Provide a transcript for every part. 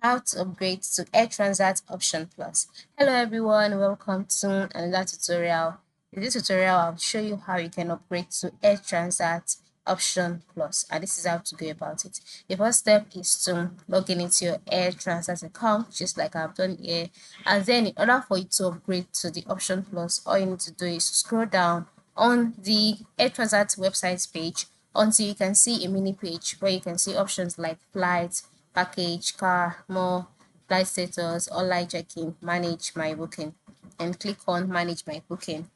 How to upgrade to Air Transat Option Plus. Hello everyone, welcome to another tutorial. In this tutorial, I'll show you how you can upgrade to Air Transat Option Plus, and this is how to go about it. The first step is to log in into your Air Transat account, just like I've done here. And then in order for you to upgrade to the Option Plus, all you need to do is to scroll down on the Air Transat website page until you can see a mini page where you can see options like flights, package, car, more, flight status, online check-in, manage my booking, and click on manage my booking.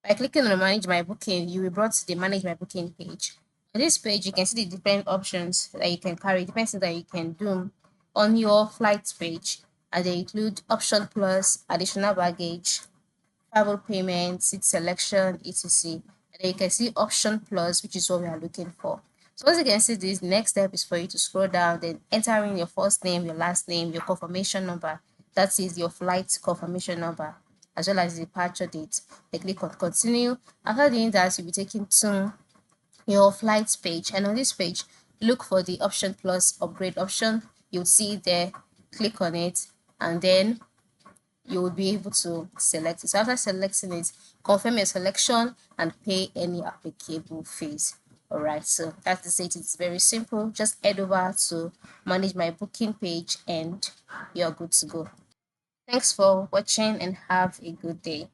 By clicking on manage my booking, you will be brought to the manage my booking page. On this page, you can see the different options that you can carry, different things that you can do on your flight page, and they include option plus, additional baggage, travel payment, seat selection, etc. And then you can see option plus, which is what we are looking for. So once you can see this, the next step is for you to scroll down, then enter in your first name, your last name, your confirmation number. That is your flight confirmation number, as well as the departure date. Then click on continue. After doing that, you'll be taken to your flights page, and on this page, look for the option plus upgrade option. You'll see it there, click on it, and then you will be able to select it. So after selecting it, confirm your selection and pay any applicable fees. All right, so that's it. It's very simple. Just head over to manage my booking page and you're good to go. Thanks for watching and have a good day.